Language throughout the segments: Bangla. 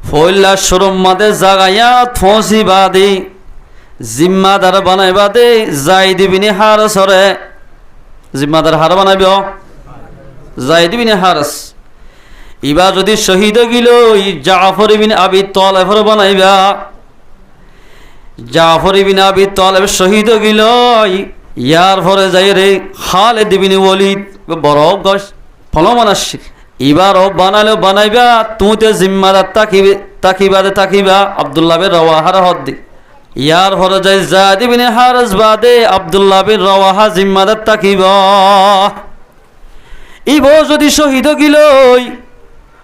ফইলা শরম মাদে জাগাইয়া ফসি বাদি জিম্মাদার বানাইবা দে যাই দিবিনি হারসরে জিম্মাদার হার বানাইব যাই দিবিনি হারস ইবা যদি শহীদ গিল জাফর ইবিন আবি তালেব বানাইবা জাফর ইবিন আবি তালেব শহীদ গিল ইয়ার পরে যাই রে খালিদ ইবিন ওয়ালিদ বড় গস ফলমানাসি এবার বানালো বানাইবা তুইতে জিম্মাদার তাকিবা আব্দুল্লাহ বিন রওয়াহার হদ্দি ইয়ার পরে যাই যায়েদ ইবিন হারিস বাদে আব্দুল্লাহ বিন রওয়াহা জিম্মাদার তাকিবা ইবো যদি শহীদ গিল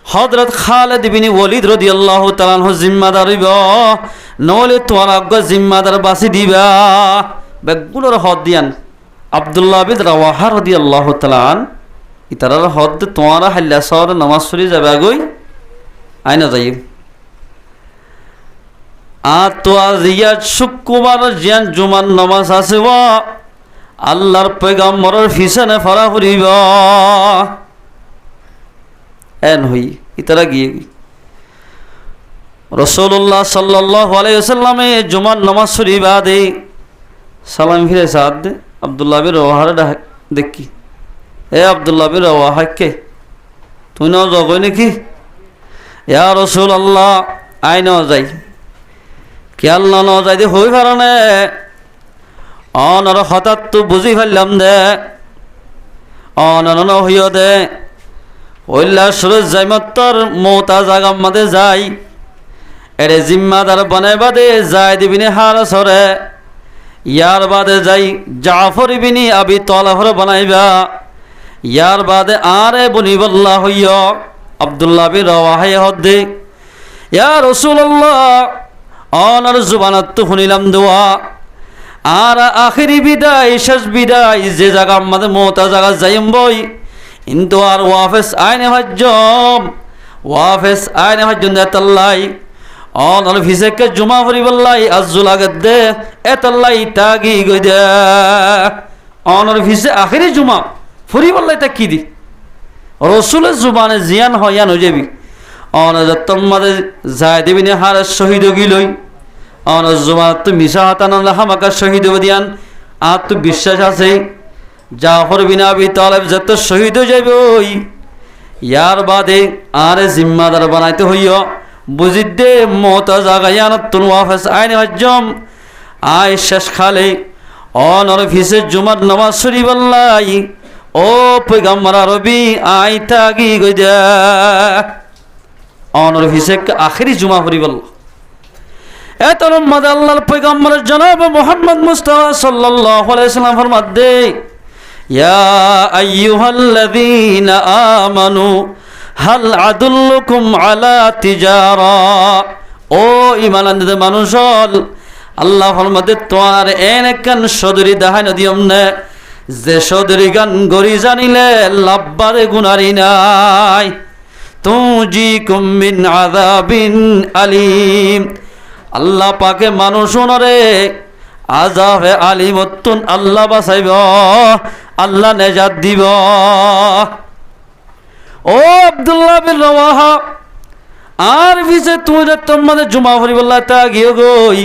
হযরত খালিদ ইবিন ওয়ালিদ রাদিয়াল্লাহু তাআলা আনহু জিম্মাদার হইব নলে তোমার আগ্য জিম্মাদার বাসি দিবা বেগুলোর হদ দিয়ান আব্দুল্লাহ বিন রওয়াহা রাদিয়াল্লাহু তাআলা আন ইতারার হদ তোমারা হাল্লা সর নামাজ পড়ি যাবে আগই আইনা যাই তো আজ ইয়ার শুক্রবার জিয়ান জুমার নামাজ আছে ওয়া আল্লাহর পয়গম্বরের ফিসানে ফরা করিব এন হই ইতারা গিয়ে রাসূলুল্লাহ সাল্লাল্লাহু আলাইহি ওয়াসাল্লামে জুমার নামাজ পড়িবা দে সালাম ফিরে সাদ আব্দুল্লাহ বিন রওয়াহা দেখি এ আব্দুল্লাহ বিন রওয়াহা কে তুই না যাবই নাকি ইয়া রাসূলুল্লাহ আই না যাই কি আল্লাহ না যাই দে হই কারণে অনর হঠাৎ তো বুঝি ফেললাম দে অনর হইও দে ওইলা সুরজ জাইমত্তর মৌতা জাগাম মাদে যাই এরে জিম্মাদার বানাইবা দে যাই দিবিনি হারসরে ইয়ার বাদে যাই জাফর ইবিন আবি তালেব বানাইবা ইয়ার বাদে আরে বনিবল্লাহ হইয় আব্দুল্লাহ বিন রওয়াহা হদ্দে ইয়া রাসূলুল্লাহ অনর জুবানাত তো শুনিলাম দোয়া আর আখিরি বিদায় শেষ বিদায় যে জায়গা আমাদের মৌতা জায়গা যাইম বই কিন্তু আর ওয়াফেস আইনে হজ্জন এতাল্লাই অনর ভিসেকে জুমা ফরিবল্লাই আজুল আগত দে এতাল্লাই তাগি গই দে অনর ভিসে আখিরি জুমা ফরিবল্লাই তা কি দি রসুলের জুবানে জিয়ান হইয়ান হয়ে যাবি অনর তোমাদের যায়েদ ইবিন হারিস শহীদ গিলই অনর জুবান তো মিশা হাতান হামাকা শহীদ দিয়ান আর তো বিশ্বাস আছে জাফর বিন আবি তালেব যত শহীদ হয়ে যাবে ওই ইয়ার বাদে আরে জিম্মাদার বানাইতে হইয় বুঝিদে মৌতা জাগাইয়ান তুন ওয়াফেস আইনে হজ্জম আয় শেষ খালে অনর ভিসে জুমার নামাজ শরীফল্লাই ও পয়গম্বর আরবি আই তাগি গই দে অনর ভিসে আখিরি জুমা ফরিবল্লাহ এতর মদ আল্লাহর পয়গম্বর জনাব মুহাম্মদ মুস্তাফা সাল্লাল্লাহু আলাইহি ওয়াসাল্লাম ফরমাতে ইয়া আইয়ুহাল্লাযীনা আমানু হাল আদুল্লুকুম আলা তিজারা ও ঈমানদার মানুষ আল্লাহ ফরমাতে তোমার এনেকান সদরি দাহান দিয়ম না যে সদরি গান গরি জানিলে লাভবারে গুনারি নাই তুজিকুম মিন আযাবিন আলিম আল্লাহ পাকে মানুষ নরে আযাবে আলিমতুন আল্লাহ বাঁচাইব আল্লাহ নেজাত দিব ও আব্দুল্লাহ বিন রওয়াহা আর ভিসে তুই তোমাদের জুমা ফরিবল্লাহ তা গিয়ে গই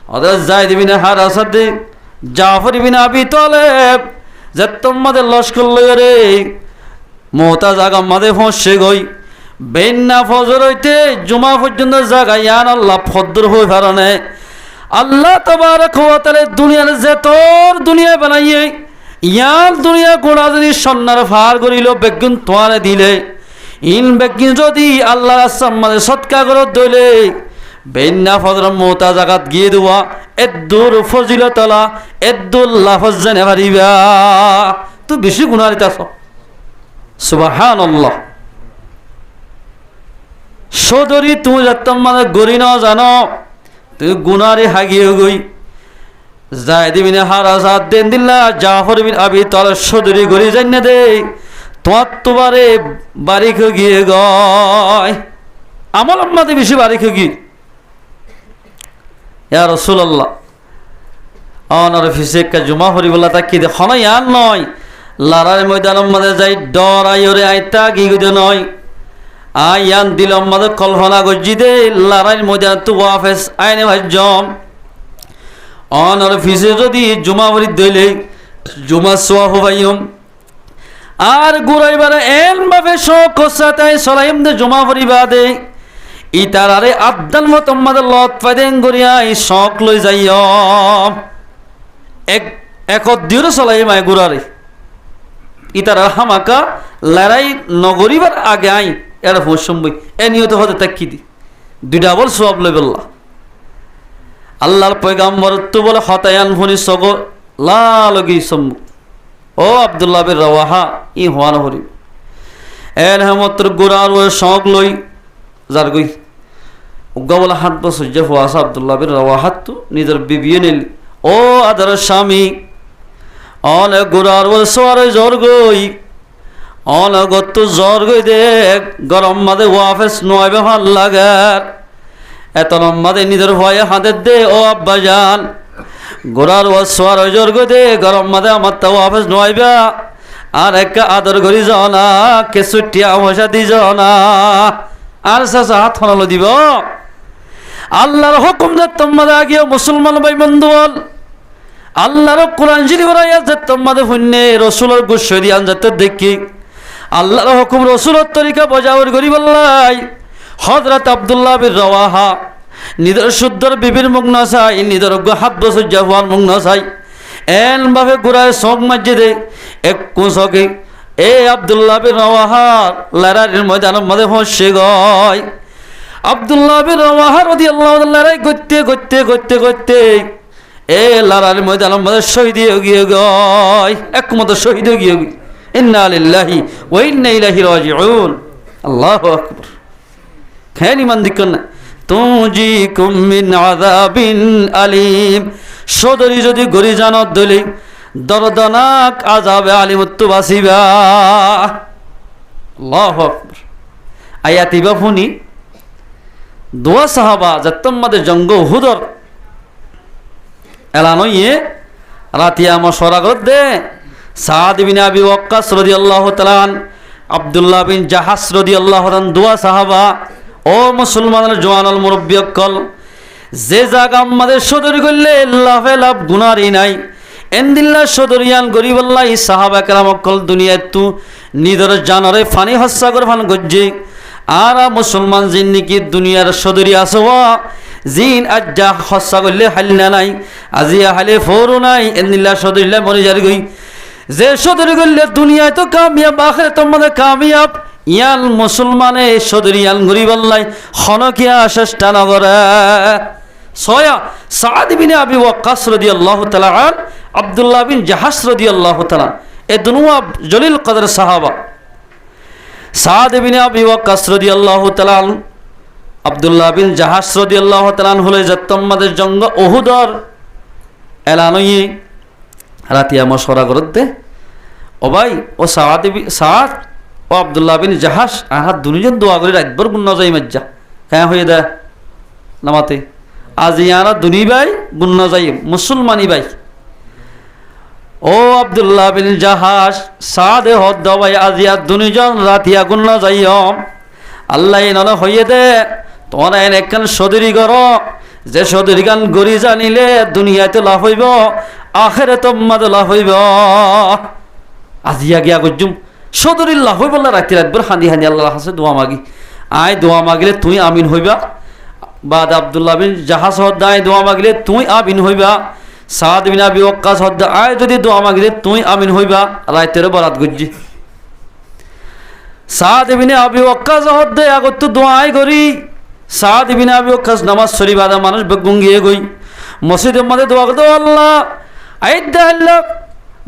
ওদের যায়েদ ইবিন হারিস দে জাফর ইবিন আবি তালেব যে তোমাদের লস্কর লইয়া রে মৌতা জাগা মাদে ফসে গই বেন্না ফজর হইতে জুমা পর্যন্ত জাগাই আন আল্লাহ ফদ্দর হই পারনে আল্লাহ তাবারক ওয়া তাআলা দুনিয়ার যে তোর দুনিয়া বানাইয়ে ইয়ার দুনিয়া গোড়া যদি সন্ন্যার ফার করিল বেগুন তোয়ারে দিলে ইন বেগুন যদি আল্লাহ রাস্তার সৎকা করে দইলে বেন্না ফজর মৌতা জাগাত গিয়ে দেওয়া এদ্দুর ফজিলতলা এদ্দুল্লাহ ফজ্জানে পারিবা তুই বেশি গুণারিতাছ সুবহানাল্লাহ সদরি তুমি যাত্তম মানে গরি ন জানো তুই গুনারে হাগিয়ে গই যায়েদ ইবিন হারিস দেন দিল্লা জাফর বিন আবি তালেব সদরি গরি জান্নে দে তোমারে বারিক গিয়ে গয় আমল আমাদের বেশি বারিক গি ইয়া রাসূলুল্লাহ অনর ফিসেকা জুমা ফরিবল্লাহ তা কি দেখ না ইয়ান নয় লারার ময়দানের মধ্যে যাই ডরাই ওরে আইতা গি গদে নয় আয়ান দিল আমাদের কল্পনা গজ্জি দে লড়াইয়ের মধ্যে তু ওয়াফেস আইনে ভাজ্যম অনর ফিসে যদি জুমা ভরি দইলে জুমা সোয়া হবাইম আর গুরাইবারে এন ভাবে শোক সাতাই সলাইম দে জুমা ভরিবা দে ইতারারে আদান মত আমাদের লত ফাদেন গরিয়া এই শখ লই যাইম এক দিন চলাই মায় গুড়ারে ইতারা হামাকা লড়াই নগরিবার আগে আই এর ফসম্বই এ নিয়ত হতে তাকি দি দুইটা বল সব লই বললা আল্লাহর পয়গাম্বর তো বলে হতায়ান ফনি সগ লালগি সম্মু ও আব্দুল্লাহ বিন রাওয়াহা ই হওয়ান হরি এর হেমত্র গুড়ার ও শখ লই যার গই উগা বলে হাত বছর যে হওয়াস আব্দুল্লাহ বিন রাওয়াহাত তো নিজের বিবিয়ে নিলি ও আদর স্বামী অনেক গুড়ার বল সোয়ারে জ্বর গই অনগত জ্বর গই দে গরম মাদে ওয়াফেস নয় ভাল লাগার এত লম্বাদে নিজের ভয়ে হাতের দে ও আব্বা যান গোড়ার ও সোয়ার জ্বর গই দে গরম মাদে আমার তা ওয়াফেস নয়বা আর একটা আদর করি যাও না কেসুটিয়া পয়সা দি যাও না আর চাচা হাত ফনালো দিব আল্লাহর হুকুম যে তোমাদের আগে মুসলমান ভাই বন্ধু বল আল্লাহর কোরআন শরীফের আয়াত যে তোমাদের পুণ্যে রসুলের গুসরি আনজাতে দেখি আল্লাহর হুকুম রসুলের তরিকা বজাবর করি বললাই হযরত আব্দুল্লাহ বিন রাওয়াহা নিদর শুদ্ধর বিবির মুখ না চাই নিদর হাত বছর জাহান মুখ না চাই এন ভাবে গুড়ায় শোক মসজিদে এক কুশকে এ আব্দুল্লাহ বিন রাওয়াহা লড়াইয়ের ময়দানের মধ্যে ফসে গয় আব্দুল্লাহ বিন রাওয়াহা রাদিয়াল্লাহু আনহু লড়াই করতে করতে করতে করতে এ লড়াইয়ের ময়দানের মধ্যে শহীদ হয়ে গিয়ে গয় একমত শহীদ হয়ে গিয়ে ইন্না লিল্লাহি ওয়া ইন্না ইলাইহি রাজিউন আল্লাহু আকবার খেন ইমান দিকন না তুজিকুম মিন আযাবিন আলিম সদরি যদি গরি জানত দলি দরদনাক আযাবে আলিমত্তু বাসিবা আল্লাহু আকবার আয়াতি বাফুনি দোয়া সাহাবা যতম্মাদে জঙ্গ উহুদর এলানো ইয়ে রাতিয়া মশওয়ারা কর দে সাদ বিন আবি ওয়াক্কাস রাদিয়াল্লাহু তাআলা আব্দুল্লাহ বিন জাহাস রাদিয়াল্লাহু তাআলা দোয়া সাহাবা ও মুসলমানের জওয়ানুল মুরব্বী অকল যে জায়গা আমাদের সদরি করলে লাভে লাভ গুনারই নাই এন্দিল্লা সদরিয়ান গরিবল্লাহ সাহাবা কেরাম অকল দুনিয়ায় তু নিদর জানরে ফানি হস্যা করে ফান গজ্জি আর মুসলমান জিন নাকি দুনিয়ার সদরি আসওয়া জিন আজ্জা হস্যা করলে হালিনা নাই আজিয়া হালে ফোরও নাই এন্দিল্লা সদরিল্লা মরে যার গই যে সদরি করলে দুনিয়ায় তো কামিয়াব আখিরাতে তোমাদের কামিয়াব ইয়াল মুসলমানে সদরিয়ান গরিবল্লাহ খনকিয়া চেষ্টা নগরে ছয়া সাদ বিন আবি ওয়াক্কাস রাদিয়াল্লাহু তাআলা আন আব্দুল্লাহ বিন জাহাস রাদিয়াল্লাহু তাআলা এ দুনুয়া জলিল কদর সাহাবা সাদ বিন আবি ওয়াক্কাস রাদিয়াল্লাহু তাআলা আব্দুল্লাহ বিন জাহাস রাদিয়াল্লাহু তাআলা হলে যতম্মাদের জঙ্গ উহুদর এলানই রাতিয়া মশওয়ারা করতে ও ভাই ও সাদ ও আব্দুল্লাহ বিন জাহাস আহাত দুনিজন দোয়া করে রাতভর গুণ যাই মজ্জা হ্যাঁ হয়ে দেয় নামাতে আজ ইয়ারা দুনি ভাই গুণ যাই মুসলমানি ভাই ও আব্দুল্লাহ বিন জাহাস সাদে হদ ভাই আজ ইয়া দুনিজন রাতিয়া গুণ যাইম আল্লাহ নলে হইয়ে দে তোমার এন একখান সদরি কর যে সদরি গান গড়ি জানিলে দুনিয়াতে লাভ হইব আখেরাতে তোমাদের লাভ হইব আজিয়া গিয়া গজ্জুম সদরিল্লাহ হই বললা রাতি রাতভর হানি হানি আল্লাহর কাছে দোয়া মাগি আয় দোয়া মাগিলে তুই আমিন হইবা বাদ আব্দুল্লাহ বিন জাহাস হদ্দা আয় দোয়া মাগিলে তুই আমিন হইবা সাদ বিন আবি ওয়াক্কাস হদ্দা আয় যদি দোয়া মাগিলে তুই আমিন হইবা রাতের বরাত গজ্জি সাদ বিন আবি ওয়াক্কাস হদ্দা আগত তো দোয়া আয় করি সাদ বিন আবি ওয়াক্কাস নামাজ শরীফ আদা মানুষ বেগুঙ্গিয়ে গই মসজিদের মধ্যে দোয়া করতে আল্লাহ আইদা আল্লাহ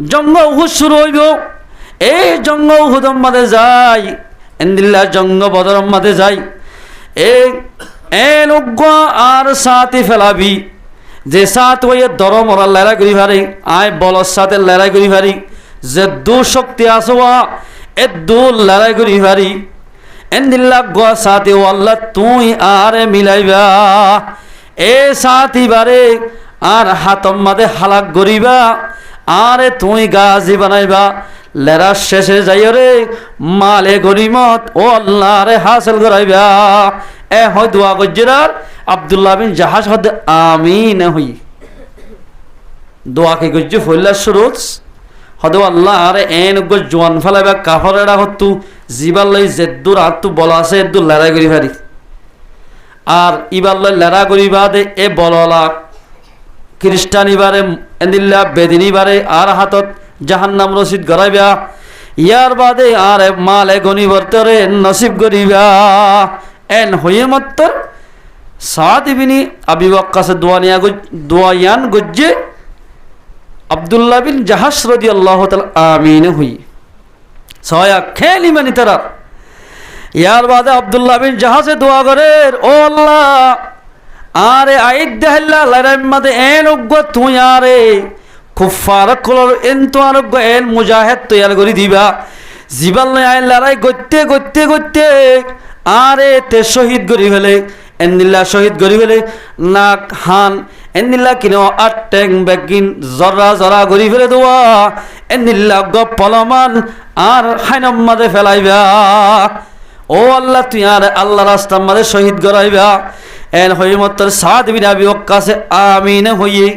জঙ্গ উহুদ শুরু হইব এই জঙ্গ উহুদর মাঝে যাই এন্দিল্লা জঙ্গ বদর মাঝে যাই এন উগ্র আর সাথে ফেলাবি যে সাথ হইয়ে দর মরা লড়াই করি পারি আয় বলর সাথে লড়াই করি পারি যে দু শক্তি আসোয়া এ দু লড়াই করি পারি এন্দিল্লা গো সাথে ও আল্লাহ তুই আর মিলাইবা এ সাথী বারে আর হাতম মাঝে হালাক গরিবা আরে তুই গাজি বানাইবা লেরা শেষে যাই রে মালে গনিমত ও আল্লাহ রে হাসিল করাইবা এ হয় দোয়া গজ্জরার আব্দুল্লাহ বিন জাহাজ হদ আমিন হই দোয়া কে গজ্জ ফইলা শুরুত হদ আল্লাহ রে এন গো জোয়ান ফলাইবা কাফরেরা হতু জিবাল লই জেদ্দুর আতু বলা আছে এদ্দু লড়াই করি পারি আর ইবার লই লড়া করিবা দে এ বললা খ্রিস্টানি বারে এন্দিল্লা বেদিনী বারে আর হাতত জাহান্নাম রসিদ গড়াইবা ইয়ার বাদে আর মালে গনিবর্তরে নসিব করিবা এন হইয়ে মাত্র সাদ ইবনে আবি ওয়াক্কাস দোয়ায়ান গজ্জে আব্দুল্লাহ বিন জাহাশ রাদিয়াল্লাহু তাআলা আমিন হই ছয়া খেলি মানি তারা ইয়ার বাদে আব্দুল্লাহ বিন জাহাজে দোয়া করে ও আল্লাহ আরে আইদ দেহল্লা লড়াই মধ্যে এন উগ্র তুই আরে কুফার কলর এন তো আরোগ্য এন মুজাহিদ তৈয়ার করে দিবা জিবাল নাই আইন লড়াই করতে করতে করতে আরে তে শহীদ করি ফেলে এন্দিল্লা শহীদ করি ফেলে নাক হান এন্দিল্লা কিনো আট ট্যাং বেগিন জরা জরা করি ফেলে দোয়া এন্দিল্লা গ পলমান আর হাইনাম মাঝে ফেলাইবা ও আল্লাহ তুই আর আল্লাহ রাস্তার মাঝে শহীদ করাইবা এন হই মত্তর সাদ বিন আবি ওয়াক্কাস আমিন হইয়ে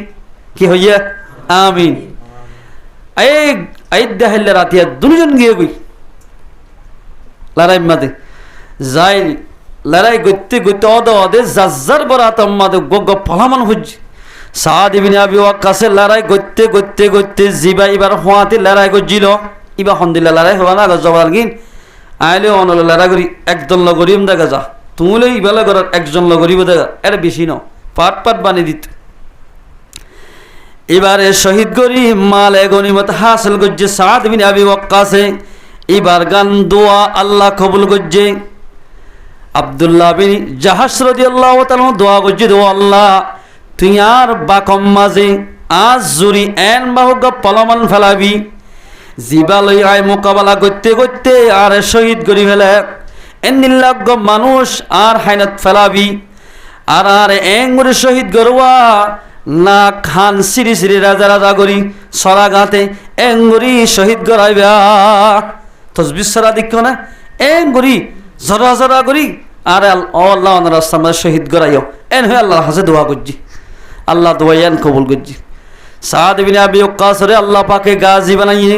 কি হইয়ে আমিন এই আইদ হেল্লা রাতিয়া দুজন গিয়ে গই লড়াই মাঝে যাই লড়াই গইতে গইতে অদে জাজ্জার বরাত মাঝে গগ ফলামান হজ সাদ বিন আবি ওয়াক্কাস লড়াই গইতে গইতে গইতে জিবা এবার হোয়াতে লড়াই গজিল ইবা হন্দিলা লড়াই হওয়া না জবাল গিন আইলে অনল লড়াই করি একদল লগরিম দেখা যা তুলে ইবেলা করার একজন লগরিব দেখা এটা বেশি ন পাট পাট বানিয়ে দিত এবারে শহীদ করি মালে গনিমত হাসিল করছে সাদ বিন আবি ওয়াক্কাসে এবার গান দোয়া আল্লাহ কবুল করছে আব্দুল্লাহ বিন জাহাশ রাদিয়াল্লাহু তাআলা দোয়া করছে দোয়া আল্লাহ তুই আর বাকম মাঝে আজ জুরি এন বাহুক পলমান ফেলাবি জিবালই আয় মোকাবেলা করতে করতে আর শহীদ করি ফেলে এন্দিল্লাগ্য মানুষ আর হাইনাত ফেলাবি আর আর এঙ্গুরি শহীদ গরুয়া না খান সিরি সিরি রাজা রাজা গরি সরা গাতে এঙ্গুরি শহীদ গরাইবা তসবির সরা দিক না এঙ্গুরি জরা জরা গরি আর আল্লাহ রাস্তার মধ্যে শহীদ গরাইও এন হয়ে আল্লাহর হাতে দোয়া করছি আল্লাহ দোয়াইয়ান কবুল করছি সাদ বিন আবি ওয়াক্কাস রে আল্লাহ পাকে গাজী বানাইয়ে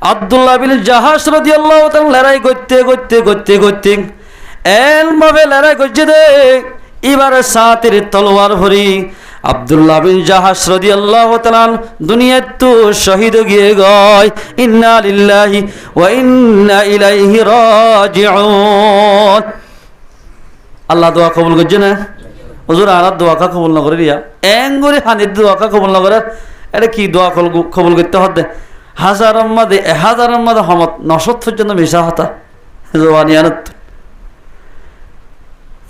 আব্দুল্লাহ বিন জাহাশ রাদিয়াল্লাহু তাআলা লড়াই করতে করতে করতে করতে এমনভাবে লড়াই করছে দে এবারে সাতের তলোয়ার ভরি আব্দুল্লাহ বিন জাহাশ রাদিয়াল্লাহু তাআলা দুনিয়াত তো শহীদ গিয়ে গয় ইন্না লিল্লাহি ওয়া ইন্না ইলাইহি রাজিউন আল্লাহ দোয়া কবুল করছে না হুজুর আর দোয়া কবুল না করে রিয়া এঙ্গুরি হানির দোয়া কবুল না করে এটা কি দোয়া কবুল করতে হবে হাজারের মধ্যে হমত ৯০ জন্য মিশা হতা জওয়ানিয়ানত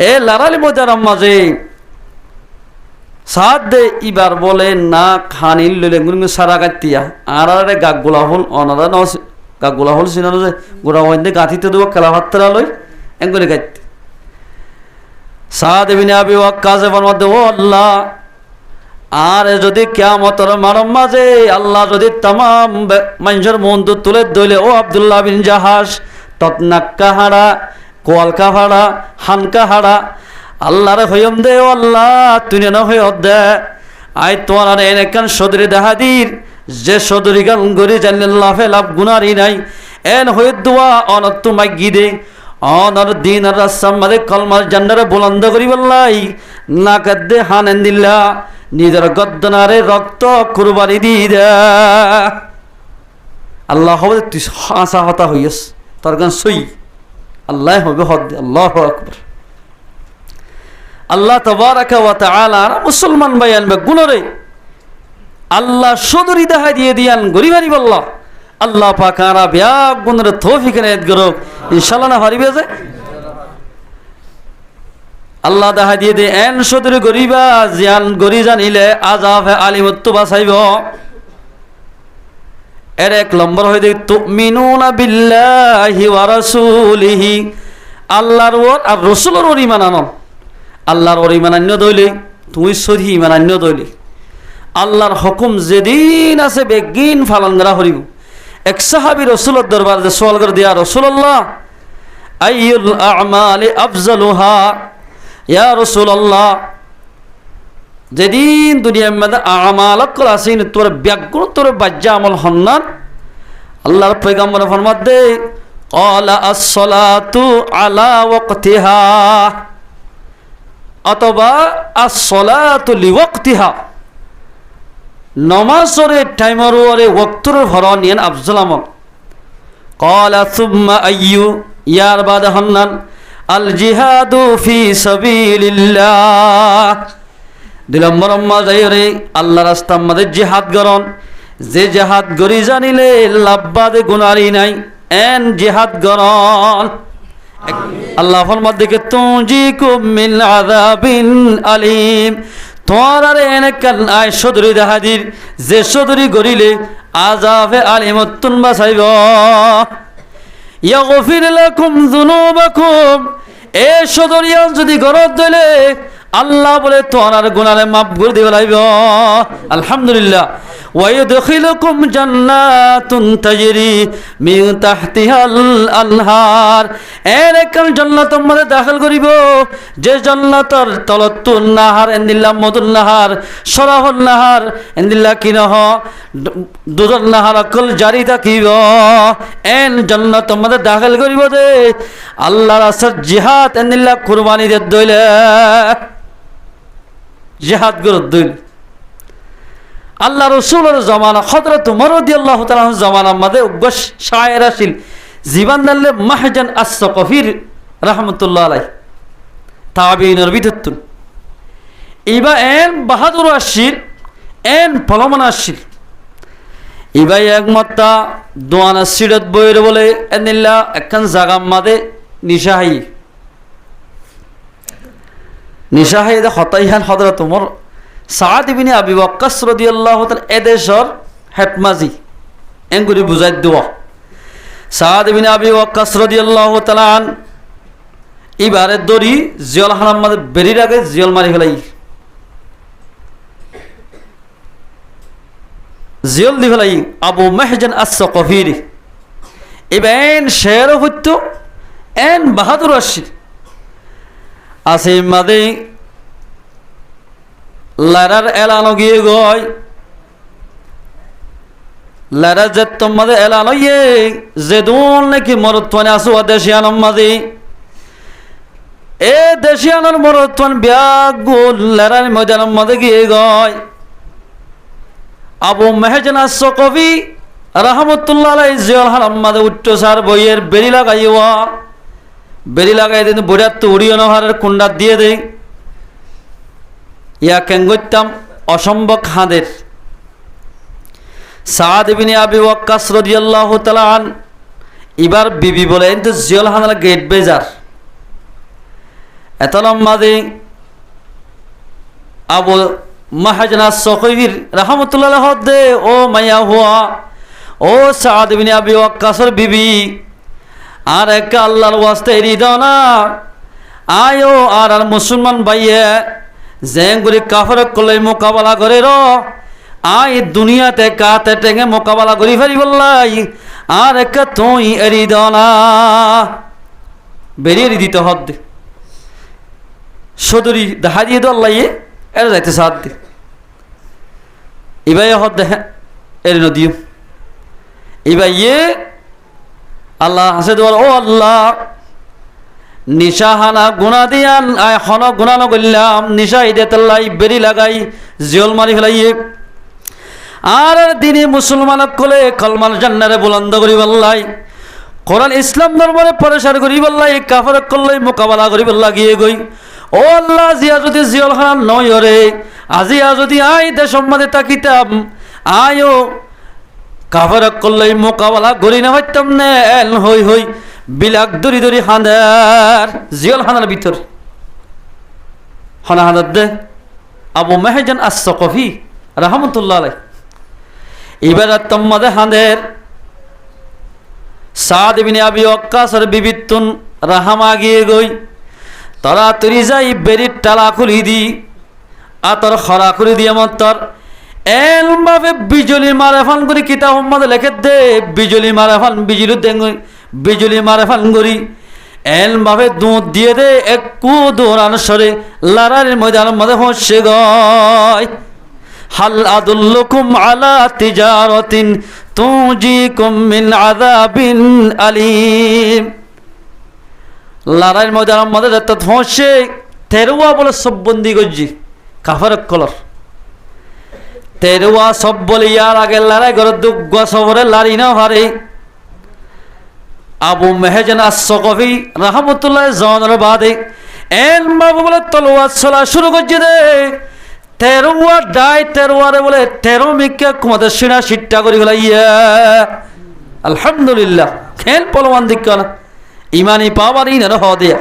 এ লারালি মজার মাঝে সাদ দে ইবার বলে না খানিল লইলে গুন সারা গাতিয়া আর আরে গাগুলা হল অনারা ন গাগুলা হল সিনানো যে গোড়া হইন্দে গাথিতে দেব খেলা হাতরা লই এঙ্গুলি গাইতে সাদ বিন আবি ওয়াক্কাস এর মধ্যে ও আল্লাহ আর যদি কিয়ামতের মারম মাঝে আল্লাহ যদি তাম মানুষের মন তুলে দইলে ও আব্দুল্লাহ বিন জাহাজ তৎনাক্কা হাড়া কোয়ালকা হাড়া হানকা হাড়া আল্লাহরে হইম দে ও আল্লাহ তুই না হই দে আই তোমার এনেকান সদরি দেহাদির যে সদরি গান গরি জানিল্লাহ লাভ গুনারি নাই এন হই দোয়া অনত মাগি দে অনর দিন আর রাসাম মাঝে কলমার জান্নারে বুলন্দ করি বললাই না কাদ্দে হানেন দিল্লা নিজের গদ্দনারে রক্ত কুরবানি দিয়ে দে আল্লাহ হবে তুই হাসা হতা হইয়াস তোর গান সই আল্লাহ হবে হদ আল্লাহু আকবার আল্লাহ তাবারাকা ওয়া তাআলা মুসলমান ভাই আনবে গুণরে আল্লাহ সদরি দেখা দিয়ে দিয়ান গরিবারি বল্লাহ আল্লাহ পাক আর ব্যাগ গুণরে তৌফিক এনায়েত করুক ইনশাআল্লাহ না পারিবে যে আল্লাহ দেখা দিয়ে দে এন সদরি গরিবা জিয়ান গরি জানিলে আযাব আলিমত্তু বাসাইব এর এক নম্বর হই দে তুমিনুনা বিল্লাহি ওয়া রাসূলিহি আল্লাহর আর রাসূলের ঈমান আনো আল্লাহর ঈমান আন্য দইলে তুই সহি ঈমান আন্য দইলে আল্লাহর হুকুম যেদিন আছে বেগিন ফালান করা হরিব এক সাহাবী রাসূলের দরবারে সওয়াল করে দিয়া রাসূলুল্লাহ আইয়ুল আ'মালি আফজালুহা, ইয়া রাসূলুল্লাহ যেদিন দুনিয়ার মধ্যে আমাল কল আসেন তোর ব্যাগুণ তোর বাজ্যা আমল হন্নান আল্লাহর পয়গম্বর ফরমাত দে ক্বালা আস-সালাতু আলা ওয়াক্তিহা অথবা আস-সালাতু লিওয়াক্তিহা, নমাজের টাইমের ওরে ওয়াক্তের ভরণ নিয়েন আফজল আমল। ক্বালা সুম্মা আইয়ু, ইয়ার বাদে হন্নান আল জিহাদু ফি সাবিলিল্লাহ, 2 নম্বর মাঝাইরে আল্লাহ রাস্তার মধ্যে জিহাদ গরন, যে জিহাদ গরি জানিলে লাভবাদে গুনারি নাই এন জিহাদ গরন। আল্লাহ ফরমাত দেখে তুজিকুম মিন আযাবিন আলিম, তোমার আর এনে কাল আয় সদরি হাজির যে সদরি গরিলে আযাবে আলিমতুন বাসাইব। ইয়াগফির লাকুম যুনুবাকুম, এ সদরিয়া যদি গরত দিলে আল্লাহ বলে তোমার গুনারে মাফ করে দিবে লাইব। আলহামদুলিল্লাহ। ওয়াইদখিলুকুম জান্নাতুন তাজরি মিন তাহতিহাল আনহার, এরকম জান্নাত মধ্যে দাখিল করিব যে জান্নাতের তলতুন নাহার এন্দিল্লাহ মদুন নাহার সরাহুল নাহার এন্দিল্লাহ কিনহ দুধুল নাহার অকল জারি থাকিব। এন জান্নাত মধ্যে দাখিল করিব দে আল্লাহর রাস্তার জিহাদ এন্দিল্লাহ কুরবানি দে দইলে জিহাদ গরত দইল। আল্লাহ রসুলের জমানা হযরত উমর রাদিয়াল্লাহু তাআলা জমানার মধ্যে উগ্র শায়ের আসিল জীবন দাল্লে মাহজান আস-সাকাফির রাহমাতুল্লাহ আলাইহি তাবিঈনের ভিতরতুন ইবা এন বাহাদুর আসিল এন ফলমান আসিল ইবা একমাত্রা দোয়ানা সিরত বইরে বলে এনিল্লা একখান জাগার মধ্যে নিশাহাই দে হতাইহান হযরত উমর সাদ ইবনে আবি ওয়াক্কাস রাদিয়াল্লাহু তাআলা এদেশর হেডমাজি এঙ্গুরি বুঝাই দেওয়া। সাদ ইবনে আবি ওয়াক্কাস রাদিয়াল্লাহু তাআলা আন ইবারে দড়ি জিয়াল হারাম মধ্যে বেরির আগে জিয়াল মারি ফেলাই, জিয়াল দি ফেলাই আবু মাহজান আস-সাকাফির। ইবেন শের হইত এন বাহাদুর আসি আছে মাদে লারার এলানো গিয়ে গয় লারা যে তোমাদের এলানো ইয়ে যে দোল নাকি মরত্বানে আসো দেশিয়ানোর মাঝে এ দেশিয়ানোর মরত্বান ব্যাগুল লারার ময়দানের মাঝে গিয়ে গয় আবু মাহজান আস-সাকাফি রাহমাতুল্লাহ আলাইহি জিয়াল হারাম মাঝে উচ্চ সার বইয়ের বেরি লাগাইয়া বেরি লাগাই দিন বড়িয়া তো উড়িয়ে নহারের কুন্ডা দিয়ে দেই ইয়া কেঙ্গতাম অসম্ভব হাঁদের। সাদ ইবনে আবি ওয়াক্কাস রাদিয়াল্লাহু তাআলা আন এবার বিবি বলে কিন্তু জিয়াল হানার গেট বেজার এত লম্বাদে আবু মাহজান আস-সাকাফি রাহমাতুল্লাহ আলাইহি দে ও মাইয়া হুয়া ও সাদ ইবনে আবি ওয়াক্কাসের বিবি আর এক আল্লাহর ওয়াস্তে এরি দাও না আয়ো আর মুসলমান ভাইয়ে জেঙ্গুরি কাফের কলে মোকাবেলা করে র আই দুনিয়াতে কাতে টেঙে মোকাবেলা করি ফেরি বললাই আর এক তুই এরি দাও না বেরিয়ে দিতে হদ দে সদরি দেখা দিয়ে দো আল্লাহ এর যাইতে সাথ দে ইবাই হদ দে এর নদীও ইবাই আল্লাহ হাসে দোয়ার ও আল্লাহ নিশাহানা গুণা দিয়ান আয় হন গুণা নগল্লাম নিশা ইদে তাল্লাই বেরি লাগাই জিয়ল মারি ফেলাইয়ে আর দিনে মুসলমান কলে কলমাল জান্নারে বুলন্দ করি বললাই কোরআন ইসলাম দরবারে পরেশার করি বললাই কাফের কল্লাই মোকাবেলা করি বললা গিয়ে গই ও আল্লাহ জিয়া যদি জিয়ল খান নয় রে আজিয়া যদি আই দেশ সম্মানে তাকিতাম আয়ো কাফের কল্লাই মোকাবেলা করি না হইতাম না এল হই হই বিলাক দরি দরি হাঁদার জিয়ল হানার ভিতর হানা হানার দে আবু মাহজান আস-সাকাফি রাহমাতুল্লাহ আলাইহি এবার তম্মাদে হাঁদের সাদ ইবনে আবি ওয়াক্কাসের বিবিতুন রাহামা গিয়ে গই তারা তরি যাই বেরির টালা খুলি দি আতর খরা খুলি দিয়ে মতর এলম ভাবে বিজুলি মারে ফান করি কিতাব মধ্যে লেখে দে বিজুলি মারে ফান বিজুলি দেন বিজুলি মারে ফান করি এলম ভাবে দুধ দিয়ে দে একটু দৌড়ান সরে লড়াইয়ের ময়দানের মধ্যে হচ্ছে গয় হাল আদুল্লুকুম আলা তিজারাতিন তুজিকুম মিন আযাবিন আলিম লড়াইয়ের ময়দানের মধ্যে যত হচ্ছে তেরুয়া বলে সব বন্দি গজ্জি কাফার কলর তেরুয়া সব বলে ইয়ার আগে লড়াই করে দুগ্গ সবরে লারি না হারে আবু মেহজান আস-সাকাফি রাহমাতুল্লাহ জানার বাদে এলম বাবু বলে তলোয়ার চলা শুরু করছে দে তেরুয়া ডাই তেরুয়ারে বলে 13 মিকে কুমাদের সিনা সিট্টা করি গেল ইয়া আলহামদুলিল্লাহ খেল পলমান দিক না ইমানি পাওয়ারই না হ দিয়া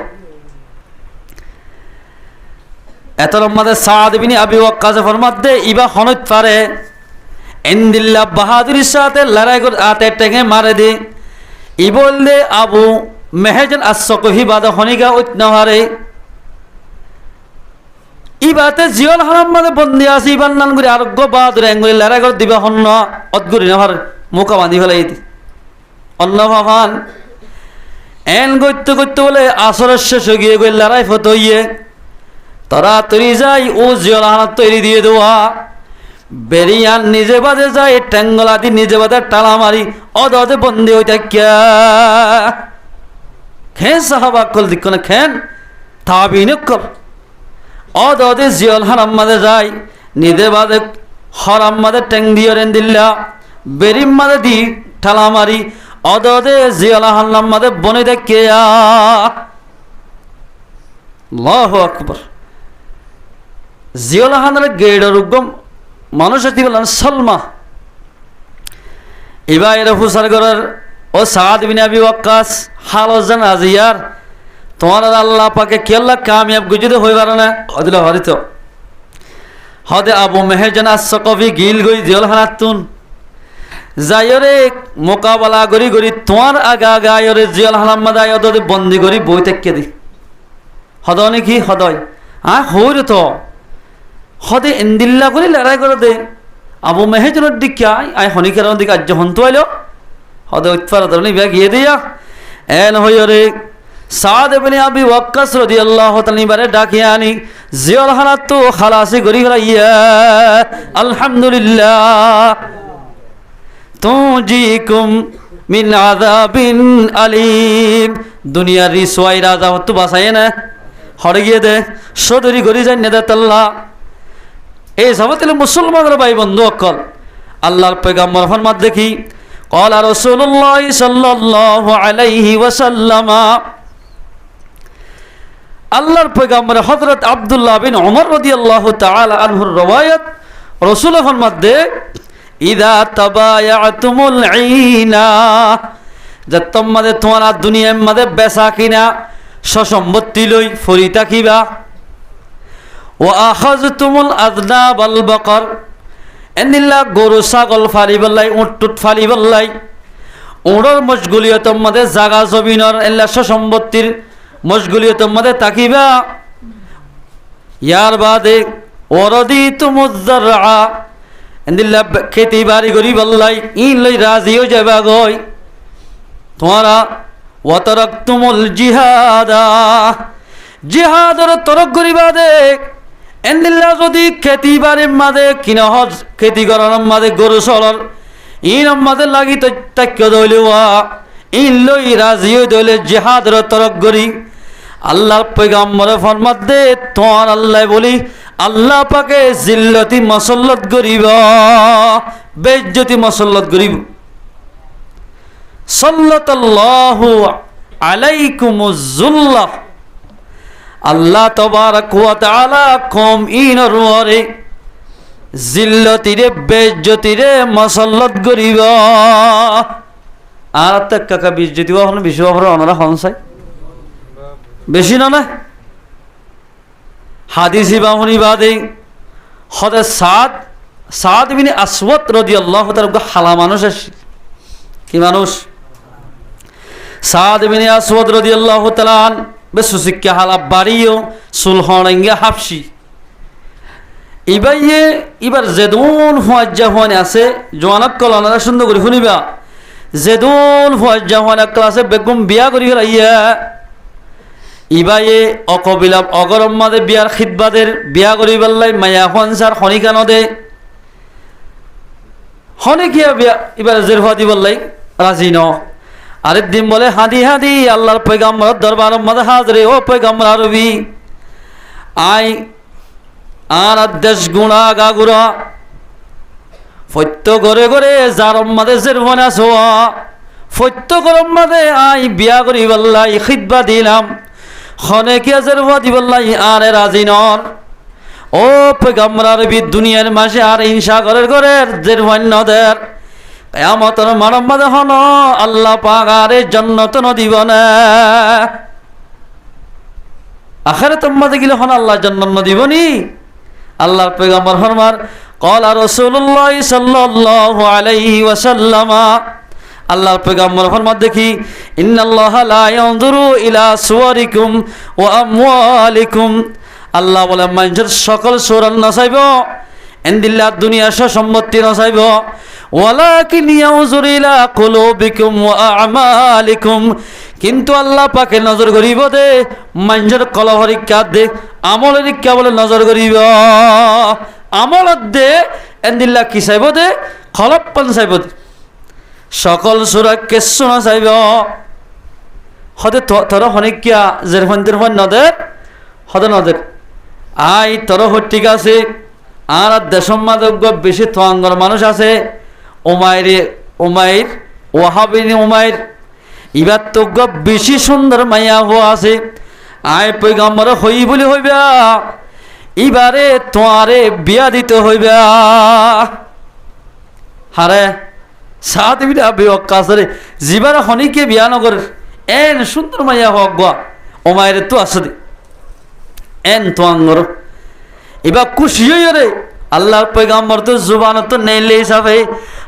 এতর মধ্যে সাদ বিন আবি ওয়াক্কাস ফরমাতে ইবা হনত পারে ইনদিল্লাহ বাহাদুরির সাথে লড়াই করে আতে টেকে মারে দে ই বললে আবু মেহজান আস-সাকাফি বাদা হনিগা উতনাহারে ইবাতে জিয়ল হারাম মানে বন্দি আছে ইবান নান করে আরোগ্য বাহাদুর এঙ্গুলি লড়াই করে দিবা হন্য অদগুরি নাহার মুখা বাঁধি ফেলাই অন্য ভাবান এন করতে করতে বলে আসরের শেষে গিয়ে গই লড়াই ফত হইয়ে তারা তৈরি যাই ও জিয়ল হারাম তৈরি দিয়ে দেওয়া বেরিয়ান নিজে বাদে যায় ট্যাঙ্গলা দি নিজে বাদে টালা মারি অদে বন্দি হইতে ক্যা খেন সাহাবা কল দিক না খেন তাবিন কল অদে জিয়ল হারাম মাদে যায় নিজে বাদে হরাম মাদে ট্যাং দিয়ে রেন দিল্লা বেরিম মাদে দি টালা মারি অদে জিয়ল হারাম মাদে বনে দেখে আল্লাহু আকবার জিয়ল হারামের গেড়ের উগম মানুষ এটি বললেন সলমা এবার এর হুসার করার ও সাদ বিন আবি ওয়াক্কাস হালজান আজিয়ার তোমার আল্লাহ পাকে কি আল্লাহ কামিয়াব গুজিদে হই পারে না হদিল হরিত হদে আবু মেহজান আস-সাকাফি গিল গই জিয়ল হানাতুন যাইরে মোকাবেলা করি করি তোমার আগা গায়রে জিয়ল হানাম মাদায় ওদের বন্দি করি বই থেকে দি হদনে কি হদয় হইর তো হদে ইন্দিল্লা করে লড়াই করে দে আবু মেহজনের দিকে আয় হনিকার দিকে আজ হন্তু আইলো হদে উৎপার ধরনি ব্যাগ গিয়ে দিয়া এন হইরে সাদ ইবনে আবি ওয়াক্কাস রাদিয়াল্লাহু তাআলা বারে ডাকি আনি জিয়ল হানাত তো খালাসি করি গলা ইয়া আলহামদুলিল্লাহ তুজিকুম মিন আযাবিন আলিম দুনিয়ার রিসওয়াই রাজা হতো বাসায় না হড়ে গিয়ে দে সদরি করি যাই নেদাতাল্লাহ এই সবাতিল মুসলমানের ভাই বন্ধু অকল আল্লাহর পয়গম্বর ফরমাত দেখি ক্বালা রাসূলুল্লাহ সাল্লাল্লাহু আলাইহি ওয়াসাল্লাম আল্লাহর পয়গম্বর হযরত আব্দুল্লাহ বিন ওমর রাদিয়াল্লাহু তাআলা আনহুর রওয়ায়াত রাসূল ফরমাত দে ইদা তাবায়াতুমুল ঈনা যে তোমাদের তোমারা দুনিয়ার মধ্যে বেচা কিনা সসম্পত্তি লই ফরি থাকিবা ও আখাযতুমুল আযনাব আল বাকার এনিল্লা গরু ছাগল ফালি বললাই উট টুট ফালি বললাই ওড়র মশগুলিয়তর মধ্যে জাগা জমিনের এল্লা সসম্পত্তির মশগুলিয়তর মধ্যে তাকিবা ইয়ার বাদে ওরদিতুমুজ যারআ এনিল্লা খেতি বাড়ি করি বললাই ইন লই রাজি হয়ে যাবা গই তোমারা ওয়াতারাকতুমুল জিহাদা জিহাদর তরক করিবা দে এন্দিল্লা যদি খেতি বাড়ির মাঝে কিনা হজ খেতি করার মাঝে গরু সরল ইন মাঝে লাগি তাক্য দইলেওয়া ইন লই রাজি হয়ে দইলে জিহাদর তরক করি আল্লাহর পয়গম্বর ফরমাত দে তোমার আল্লাহ বলি আল্লাহ পাকে জিল্লতি মসল্লত করিব বেজ্জতি মসল্লত করিব সাল্লাল্লাহু আলাইকুমুজ যুল্লাহ আল্লাহ তাবারাক ওয়া তাআলা কম ইনর ওয়ারে জিল্লতিরে বেজ্জতিরে মসল্লত করিব আর তক কাকা বেজ্জতি হন বেশি হরে ওনারা হনসাই বেশি না না হাদিসি বাহনি বাদে হদে সাদ বিন আসওয়াদ রাদিয়াল্লাহু তাআলা হালা মানুষ কি মানুষ সাদ বিন আসওয়াদ রাদিয়াল্লাহু তাআলা বেসু শিক্ষা হালা বাড়িও সুলহণঙ্গে হাফসি এবার যেদুন ফুয়াজ্জা হওয়ানে আছে জোয়ানক কলনারা সুন্দর করে শুনিবা যেদুন ফুয়াজ্জা হওয়ান ক্লাসে বেগম বিয়া করি ফেলাইয়া ইবাইয়ে অকবিলাম অগরম মাদে বিয়ার খিদবাদের বিয়া করি পেলাই মায়া খনসার খনিকা নদে খনিকিয়া বিয়া এবার জের ফুয়া দিবলাই রাজি ন আরেক দিন বলে হাদি হাদি আল্লাহর পয়গাম্বর দরবার মাদে হাজরে ও পয়গাম্বর আরবি আই আর দেশ গুণা গাগুরা ফত্য করে করে যার মাদে জের ফোনা ছোয়া ফত্য গরম মাদে আই বিয়া করি পেলাই খিদবা দিলাম খনিকিয়া জের ফুয়া দিবলাই আরে রাজি নর ও পয়গাম্বর আরবি দুনিয়ার মাসে আর হিংসা করে জের ফন্যদের কিয়ামতের মানব হন আল্লাহ পাক আরে জান্নাত ন দিব না আখিরাতের মাঝে গেলে হন আল্লাহ জান্নাত ন দিবনি আল্লাহর পয়গম্বর ফরমান ক্বালা রাসূলুল্লাহ সাল্লাল্লাহু আলাইহি ওয়াসাল্লাম আল্লাহর পয়গম্বর ফরমান দেখি ইন্নাল্লাহা লা ইয়ানজুরু ইলা সুওয়ারিকুম ওয়া আমওয়ালিকুম আল্লাহ বলে মানুষের সকল সুরান নসাইব এন্দিল্লাহ দুনিয়া সম্পত্তি নসাইব ওয়ালাকিন ইয়ানজুরু ইলা কুলুবিকুম ওয়া আমালিকুম কিন্তু আল্লাহ পাকে নজর করিব দে মানুষের কলহরিকা দে আমলের কা বলে নজর করিব আমল দে এন্দিল্লাহ কি চাইব দে খলপ্পন চাইব দে সকল সুরা কেসু নচাইব হতে তোর হনিকিয়া জের ফন্দির ফন নদের হতে নদের আই তোর ঠিক আছে আর দেশম মাদক বেশি তোয়াঙ্গর মানুষ আছে উমাইর ওয়াহাবিনী উমাইর এবার তো বেশি সুন্দর মাইয়া হওয়া আছে আয় পয়গম্বর হই বলি হইবা এবারে তোমারে বিয়া দিতে হইবা হারে সাত বিরা বিয়োগ কাছরে জিবার হনিকে বিয়া নগর এন সুন্দর মাইয়া হোক গা ওমায়ের তো আছে দে এন তোয়াঙ্গর এবার খুশি হইরে আল্লাহর পয়গম্বর তো জুবান তো নেইলে হিসাবে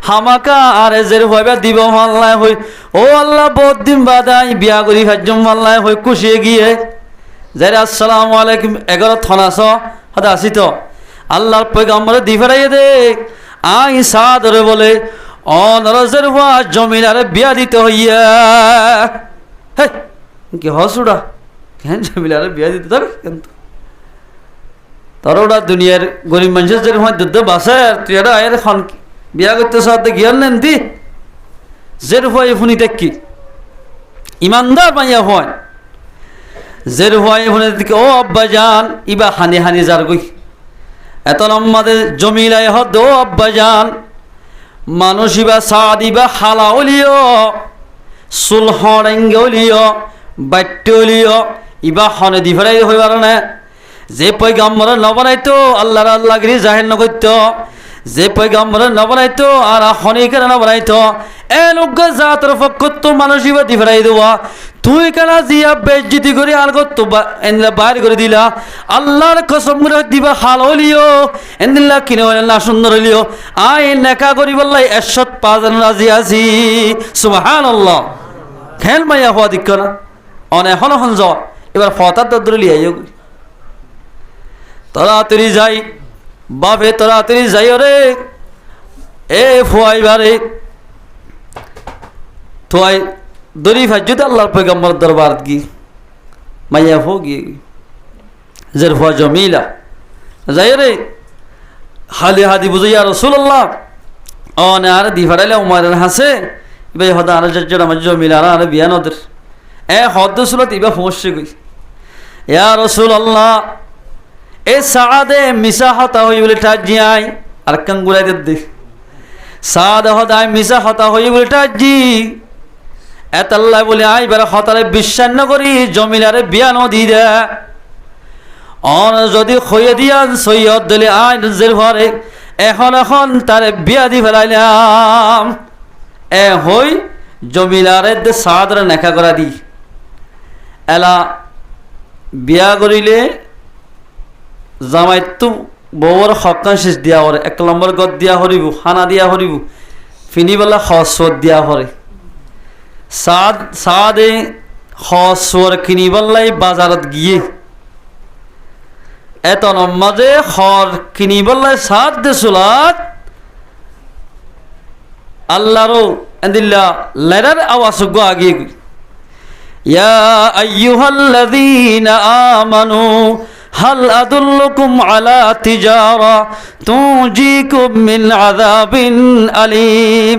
হামাকা আর এজের হইবা দিব মাল্লায় হই ও আল্লাহ বহুত দিন বাদাই বিয়া করি হাজম মাল্লায় হই খুশি গিয়ে যাই আসসালামু আলাইকুম 11 থনাস হদা আসি তো আল্লাহর পয়গম্বর দি ফেরাইয়ে দে আই সাদরে বলে অনরজের হওয়া জমিন আরে বিয়া দিতে হইয়া হে কি হসুড়া কেন জমিন আরে বিয়া দিতে তবে কিন্তু তোর ওটা দুনিয়ার গরিব মানুষের যেরকম যুদ্ধ বাসে তুই এটা আয়ের খন বিয়া করতে সাথে গিয়ার নেন দি জের হয় ফুনি দেখি ইমানদার মাইয়া হয় জের হয় ফুনি দেখি ও আব্বা যান ইবা হানি হানি যার গই এত লম্বাদের জমিলায় হদ ও আব্বা যান মানুষ ইবা সাদ ইবা হালা অলিও সুলহ রেঙ্গে অলিও বাট্য অলিও ইবা হনে দি ফেরাই হইবার না যে পয়গম্বর নবনাইতো আল্লাহর আল্লাহগিরি জাহির নকরত যে পয়গম্বর নবনাইতো আর হনিকের নবনাইতো এ লোক জাতর ফকত মানুষ ইবা দি ফেরাই দেওয়া তুই কেন জিয়া বেজ্জিতি করে আর তো বাইর করে দিলা আল্লাহর কসম করে দিবা হাল হলিও এন্দিল্লা কিনে না সুন্দর হলিও আই নেকা করি বললাই 105 রাজি আছি সুবহানাল্লাহ খেল মাইয়া হওয়া দিক না অনে হন হন যাও এবার ফতার দর লিয়াইও তাড়াতাড়ি যাই বাপে তাড়াতাড়ি যাই রে এ ফুয়াইবারে তোয়াই দরি ফাজুদ আল্লাহর পয়গম্বর দরবার কি মাইয়া ফো গিয়ে জের ফুয়া জমিলা যাই রে হালি হাদি বুঝাইয়া রাসূলুল্লাহ অনে আর দি ফাড়াইলে উমারের হাসে ভাই হদা আর জজ্জর আমার জমিলা আর বিয়ান ওদের এ হদ সুলত ইবা ফমসে গই ইয়া রাসূলুল্লাহ এ সাদে মিসা হতা হই বলে টাজিয়াই আর কাঙ্গুলাই দে সাদ হদাই মিসা হতা হই বলে টাজি এত আল্লাহ বলে আই বার হতারে বিশ্বাস না করি জমিলারে বিয়া নদী দে অন যদি খইয়ে দিয়ান সৈয়দ দিলে আই নিজের ঘরে এখন তারে বিয়া দি ফেলাইলাম এ হই জমিলারে দে সাদরে নেখা করা দি এলা বিয়া করিলে জামাই তো বউর হকান শেষ দিয়া হরে 1 নম্বর গদ দিয়া হরিব খানা দিয়া হরিব ফিনিবেলা খসর দিয়া হরে সাদে খসর কিনিবেলাই বাজারত গিয়ে এত নমাজে খর কিনি বললে সাত দে সুলাত আল্লাহরও এদিল্লা লেরার আওয়াজ গো আগে ইয়া আইয়ুহাল্লাযীনা আমানু হাল আদুল্লুকুম আলা তিজারা তুজিকুম মিন আযাবিন আলীম।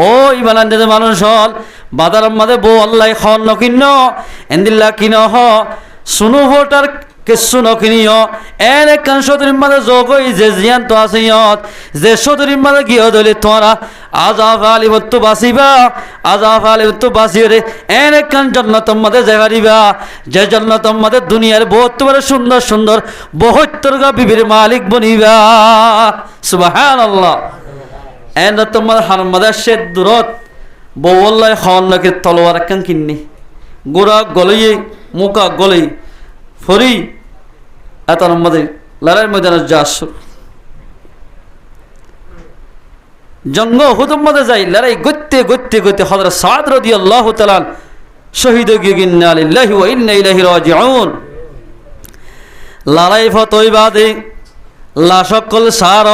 ও ইমানদার মানুষ হল বাদার মধ্যে বউ আল্লাহ খন নকিন্ন এন্দিল্লা কিন হ শুনু ভোটার কিছু নকিনিও এনে কান সদরির মাঝে যোগই যে জিয়ান তো আছে ইয়ত যে সদরির মাঝে গিয়ে দলি তোরা আজাব আলিবত্তু বাসিবা আজাব আলিবত্তু বাসিরে এনে কান জান্নাতের মাঝে যাইবা যে জান্নাতের মাঝে দুনিয়ার বহুত বড় সুন্দর সুন্দর 72 গা বিবির মালিক বনিবা সুবহানাল্লাহ। এনে তোমার হারাম মাঝে সে দূরত বউল্লাই খন নাকি তলোয়ার কান কিন্নি গোড়া গলই মুকা গলই ফরি এত নম্বরে লড়াই ময়দানে যাস জঙ্গ হুদুম মধ্যে যাই লড়াই গত্যে গত্যে গত্যে হযরত সাদ রাদিয়াল্লাহু তাআলা শহীদ হয়ে গিয়ে ইন্না লিল্লাহি ওয়া ইন্না ইলাইহি রাজিউন। লড়াই ফতই বাদে লাশকল সার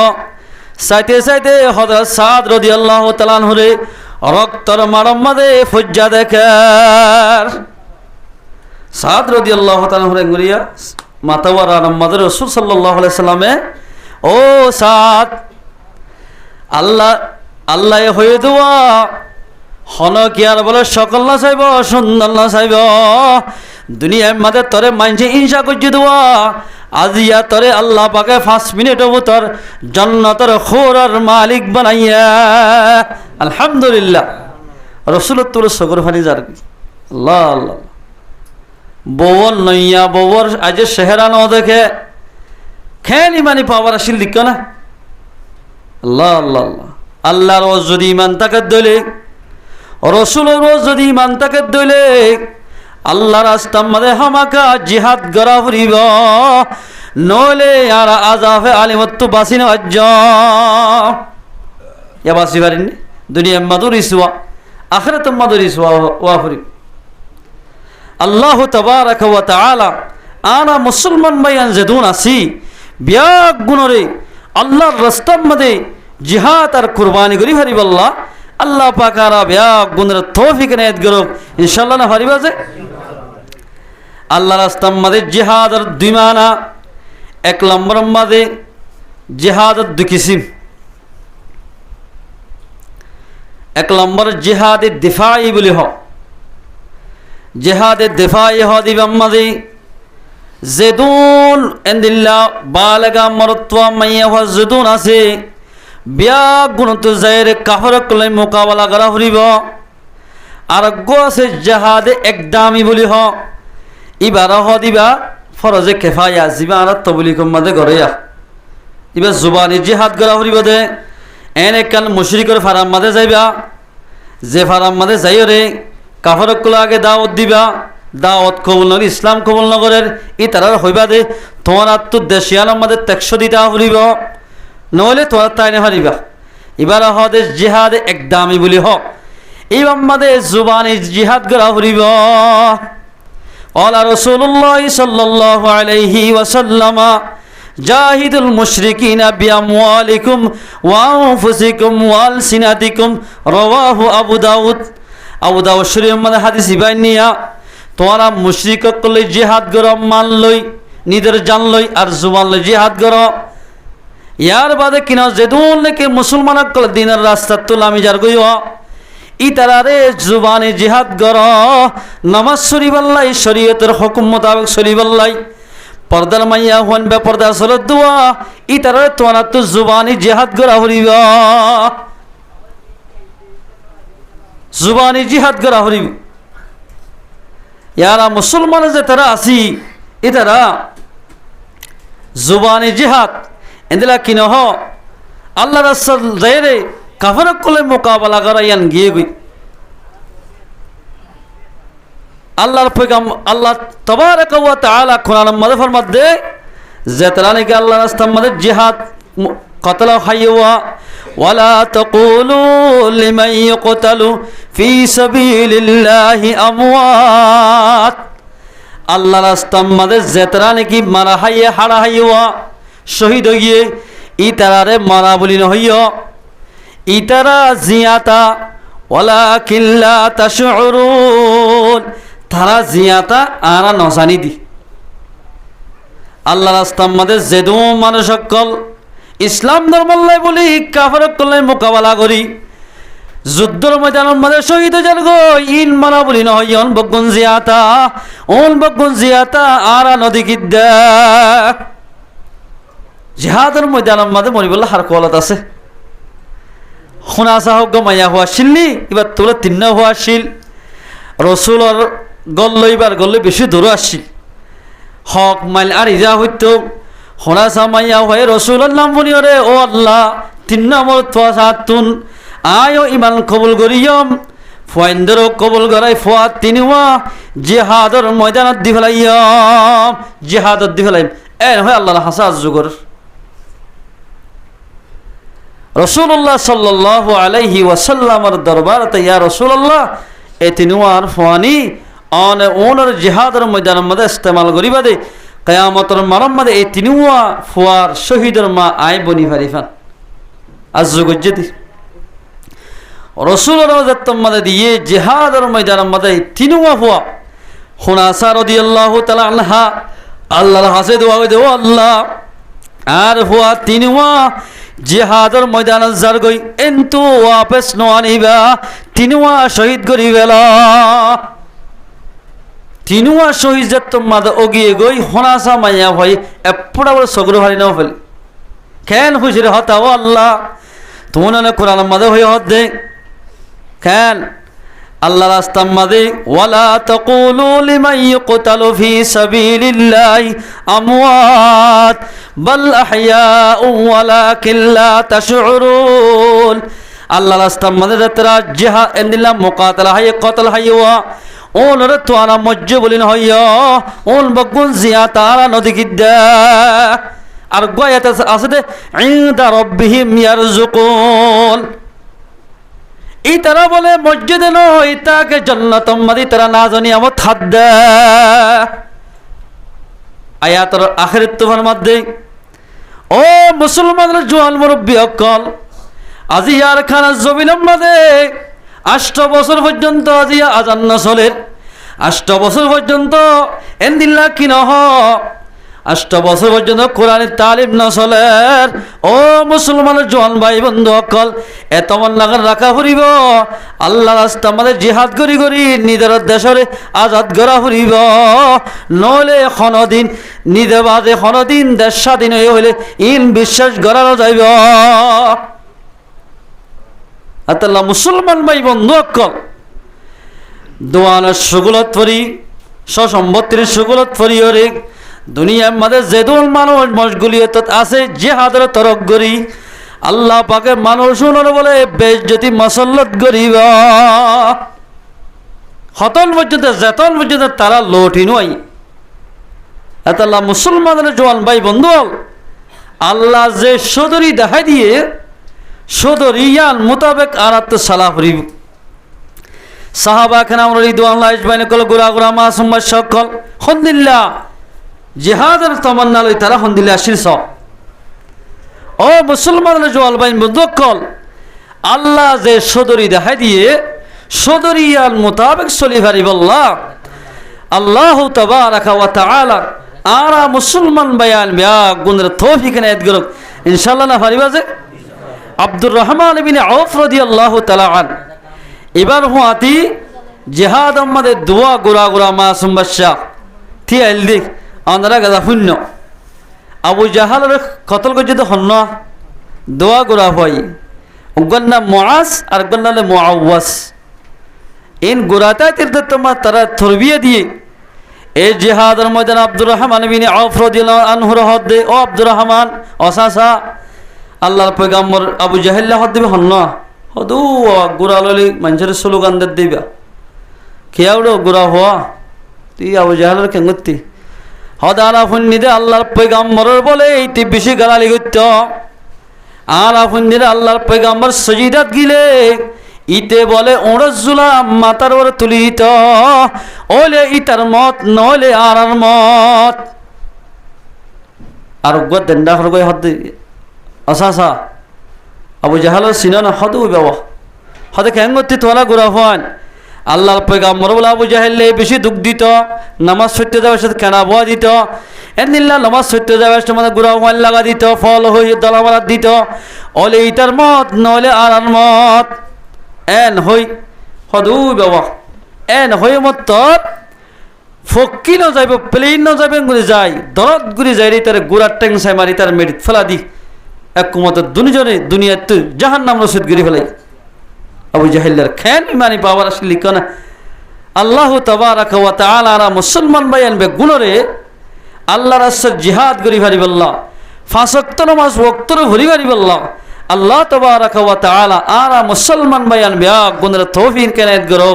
সাইতে সাইতে হযরত সাদ রাদিয়াল্লাহু তাআলা হরে রক্তর মারম মধ্যে ফজ্জা দেখার সাদ রাদিয়াল্লাহু তাআলা হরে গুরিয়া মাতাওয়ারা আমাদের রাসূল সাল্লাল্লাহু আলাইহি সাল্লামে ও সাদ আল্লাহ আল্লাহ হয়ে দেওয়া হন কি আর বলে সকল না চাইব সুন্দর না চাইব দুনিয়ার মাঝে তরে মানছে হিংসা করছে দেওয়া আজিয়া তরে আল্লাহ পাকে 5 মিনিট তোর জান্নাতের খোরার মালিক বানাইয়া আলহামদুলিল্লাহ। রাসূলুল্লাহ সগর ফানি যার আল্লাহ আল্লাহ বউর নইয়া বউর আজ চেহারা ন দেখে খেলি মানি পাওয়ার আসিল দিক না আল্লাহ আল্লাহ আল্লাহ। আল্লাহর রোজ যদি ইমান তাকে দইলে রসুলের রোজ যদি ইমান তাকে দইলে আল্লাহ রাস্তার মধ্যে হামাকা জিহাদ করা ফুরিব নইলে আর আজাবে আলিমত্তু বাসি না আজ্জ ইয়া বাসি পারিনি দুনিয়া মাদুর ইসুয়া আখিরাত মাদুর ইসুয়া ওয়া ফুরিব। আল্লাহ তাবারাকা ওয়া তাআলা আনা মুসলমান ভাইয়ান যেদুন আছি ব্যাগ গুণরে আল্লাহর রাস্তার মধ্যে জিহাদ আর কুরবানি করি হারিব আল্লাহ আল্লাহ পাক আর ব্যাগ গুণের তৌফিক নেত করুক ইনশাআল্লাহ না হারিবা যে আল্লাহর রাস্তার মধ্যে জিহাদ আর দুই মানা এক নম্বর মধ্যে জিহাদ আর দুই কিসিম এক নম্বর জিহাদে দিফাই বলি হ জেহাদে দেফাই হদিবাম মাঝে জেদুন এন্দিল্লা বালাগা মরত্ওয়া মাইয়া হওয়া জেদুন আছে বিয়া গুণত জায়রে কাফরকলে মোকাবেলা করা ফুরিব আর গো আছে জেহাদে একদামি বলি হ ইবার হদিবা ফরজে কেফায়া জিবা আর তবলি কম মাঝে গড়িয়া ইবা জুবানি জিহাদ করা ফুরিব দে এনে কান মুশরিকর ফারাম মাঝে যাইবা যে ফারাম মাঝে যাইরে কাফরকগুলো আগে দাওয়াত দিবা দাওয়াত কবুল নগর ইসলাম কবুল নগরের ই তারা হইবা দে তোমার আত্ম দেশিয়ানোর মধ্যে 100 দিতে ফুরিব নহলে তোমার তাই না হারিবা এবার হদে জিহাদে একদামি বলি হ এবার মাদে জুবানি জিহাদ করা ফুরিব। ওয়ালা রাসূলুল্লাহ সাল্লাল্লাহু আলাইহি ওয়াসাল্লাম জাহিদুল মুশরিকিনা বিআমওয়ালিকুম ওয়া আনফুসিকুম ওয়া আলসিনাতিকুম রাওয়াহু আবু দাউদ। আবু দাউদ শরীফের মধ্যে হাদিস ইবাইনিয়া তোমরা মুশরিক করলে জিহাদ করো মান লই নিজের জান লই আর জুবান লই জিহাদ করো ইয়ার বাদে কিনা যেদুন লেকে মুসলমান কল দিনের রাস্তা তুলামি যার গইও ই তারারে জুবানে জিহাদ করো নামাজ শরীফাল্লাই শরীয়তের হুকুম মোতাবেক শরীফাল্লাই পর্দার মাইয়া হন বে পর্দা সলত দোয়া ই তারারে তোমরা তো জুবানি জিহাদ করা হরিব জুবানি জিহাদ করা হরিব। ইয়ারা মুসলমান যে তারা আসি এ তারা জুবানি জিহাদ এদিলা কিন হ আল্লাহ রাসূল যায়রে কাফেরক কলে মোকাবেলা করাইয়ান গিয়ে গই আল্লাহর পয়গাম আল্লাহ তাবারাকা ওয়া তাআলা কোরআনের মধ্যে ফরমাতে যে তারা নাকি আল্লাহর রাস্তার মধ্যে জিহাদ قتل حيوا ولا تقولوا لمن يقتل في سبيل الله أموات আল্লাহ রাস্তার মাঝে জেতরা নাকি মারা হাইয়ে হারা হাইয়া শহীদ হইয়ে ইতারারে মারা বলি নহইয় ইতারা জিয়াতা ওয়ালা কিল্লা তাশউরুন তারা জিয়াতা আরা নজানি দি আল্লাহ রাস্তার মাঝে যেদু মানুষ সকল ইসলাম ধর্মল্লাই বলি কাফের কল্লাই মোকাবেলা করি যুদ্ধর ময়দানের মাঝে শহীদ যান গো ইন মারা বলি নহয় অন বগুন জিয়াতা আরা নদী কিদ্দা জিহাদের ময়দানের মাঝে মরি বললে হার কলত আছে শুনা হোক মাইয়া হওয়া শিলনি এবার তোলা তিন্না হওয়া শিল রসুলর গল্লই বেশি দূর আসছিল হক মাইল আর ইজা হইতো শুনা মাইয়া হয়ে রসুলের নাম বলি রে ও আল্লাহ তিন নম্বর তুন আয়ো ইমান কবুল করিয়ম ফুয়াইন্দরও কবুল করাই ফুয়া তিনিওয়া জিহাদর ময়দানত দি ফেলাইয়ম জিহাদত দি ফেলাইম এন হয় আল্লাহর হাসা যুগর রসুল্লাহ সাল্লাল্লাহু আলাইহি ওয়াসাল্লামর দরবারতে ইয়া রসুল্লাহ এ তিনিওয়ার ফুয়ানি অন ওনর জিহাদর ময়দানের মধ্যে ইস্তেমাল করিবা দে কিয়ামতের মারম মধ্যে এই তিনিওয়া ফুয়ার শহীদের মা আই বনি ফারিফান আজ যুগজ্জতি রসুলের মধ্যে দিয়ে জিহাদের ময়দানের মধ্যে তিনিওয়া ফুয়া হুনাসা রাদিয়াল্লাহু তাআলা আনহা আল্লাহর হাসে দোয়া করে ও আল্লাহ আর ফুয়া তিনিওয়া জিহাদের ময়দানে যার গই এন্তু ওয়াপস নোয়ানিবা তিনিওয়া শহীদ করিবেলা তিনিওয়া শহীদ মাদে অগিয়ে গই হুনাসা মাইয়া ভাই এপড়া বড় সগর হারি নাও ফেলি কেন হুজুরে হতা ও আল্লাহ তোমার কোরআনের মাদে হয়ে হত দে কেন আল্লাহ রাস্তার মাঝে ওয়ালা তাকুলু লিমান ইউকতালু ফি সাবিলিল্লাহি আমওয়াত বাল আহইয়াউ ওয়ালাকিন লা তাশউরুন আল্লাহ রাস্তার মাঝে যারা জিহাদ এন্দিলা মুকাতালা হাই কতল হাইওয়া ওনর তো আনা মজ্জ বলিন হইয়া ওন বগুন জিয়া তারা নদী গিদ্দা আর গয়াতে আছে দে ইনদা রাব্বিহিম ইয়ারযুকুন এই তারা বলে মসজিদে নয় তাকে জান্নাত মাদি তারা না জানি আমার খাদ্য আয়াতের আখিরাত তুফার মধ্যে ও মুসলমানদের জোয়ান মুরব্বী অকল আজি আর খানা জমিনের মধ্যে 8 বছর পর্যন্ত আজি আজান না চলে 8 বছর পর্যন্ত এন্দিল্লা কি নহ 8 বছর পর্যন্ত কোরআনের তালিম না চলে ও মুসলমানের জোয়ান ভাই বন্ধু অকল এত মন লাগার রাখা ফুরিব আল্লাহ রাস্তা আমাদের জিহাদ করি করি নিজের দেশরে আজাদ করা ফুরিব নইলে কোনদিন নিজে বাদে কোনদিন দেশ স্বাধীন হইলে ইন বিশ্বাস করানো যাইব আল্লাহ মুসলমান ভাই বন্ধু অকল দোয়ানের সুগুলত ফরি সসম্পত্তির সুগুলত ফরি ওরে দুনিয়ার মধ্যে যেদুল মানুষ মশগুলিয়ত আছে জিহাদের তরক করি আল্লাহ পাকে মানুষ শুনোর বলে বেজ্জতি মসল্লত করিব হতন পর্যন্ত যেতন পর্যন্ত তারা লোটি নয় এত আল্লাহ মুসলমানের জওয়ান ভাই বন্ধু আল্লাহ যে সদরি দেখাই দিয়ে সদরিয়ান মোতাবেক আরাত সালাহ করিব সাহাবা কেরাম রাদিয়াল্লাহু আজমাইন কল গুরা গুরা মাসুম সকল আলহামদুলিল্লাহ জিহাদের তমান্না লই তারা আলহামদুলিল্লাহ শীর্ষ ও মুসলমানের জওয়াল বাইন বন্ধুকল আল্লাহ যে সদরি দেখাই দিয়ে সদরিয়াল মোতাবেক চলি পারিব আল্লাহ তাবারাকা ওয়া তাআলা আরা মুসলমান বায়ান বিয়া গুণের তৌফিক এনায়েত করুক ইনশাআল্লাহ না পারিবা যে আব্দুর রহমান ইবনে আউফ রাদিয়াল্লাহু তাআলা আন এবার হুয়াতি জিহাদ আমাদের দোয়া গুরা গুরা মাসুম বাদশা থি আইল দেখ আমরা গাদা শূন্য আবু জাহালের কতল করছে হন্য দোয়া গুরা হয় উগর নাম মুআজ আর উগর নাম মুআওয়াজ ইন গুরাতা তীর্থ তোমার তারা থরবিয়ে দিয়ে এই জিহাদের ময়দান আব্দুর রহমান ইবনে আউফ রাদিয়াল্লাহু আনহু রহদ দে ও আব্দুর রহমান অসাসা আল্লাহর পয়গম্বর আবু জাহেল হদ দিবে হন্য হদু গুরা ললি মানুষের স্লোগান দিবা খেয়াউড়ো গুরা হওয়া তুই আবু জাহেলের কেঙ্গতি হদানা ফুন্নিদে আল্লাহর পয়গম্বরের বলে এইটি বেশি গালালি করত আলা ফুন্নিদে আল্লাহর পয়গম্বর সজিদাত গিলে ইতে বলে ওড়জুলা মাতার ওর তুলিত ওলে ইতার মত নলে আর মত আর দেন্দা হরগই হদ আসা আবু জাহাল সিনান হদু বাবা হদে কেঙ্গতি তোলা গুড়া হন আল্লাহর পয়গাম্বর বলে আবু জাহেল বেশি দুঃখ দিত নামাজ সত্য যাওয়ার সাথে কেনা বোয়া দিত এনিল্লা নামাজ সত্য যাওয়ার সময় গুড়া হওয়ান লাগা দিত ফল হয়ে দলামালা দিত অলে ইতার মত নলে আর মত এন হই হদু বাবা এন হই মত ফকি ন যাইব প্লেন ন যাবেন গুলি যাই দরদ গুলি যাই তার গুড়ার ট্যাং সাই মারি তার মেরিট ফেলা দি এক মত দুনিজনে দুনিয়ার তুই জাহান নাম রসিদ গিরি ফেলাই আবু জাহেলের খেন ইমানি পাওয়ার আসলে লিখ না আল্লাহ তাবারাকা ওয়া তাআলা আর মুসলমান ভাই আনবে গুণরে আল্লাহর রাস্তায় জিহাদ করি পারিবাল্লাহ পাঁচ ওয়াক্ত নামাজ ওয়াক্তরে ভরি পারিবাল্লাহ আল্লাহ তাবারাকা ওয়া তাআলা আর মুসলমান ভাই আনবে গুণরে তৌফিক কেনাত করো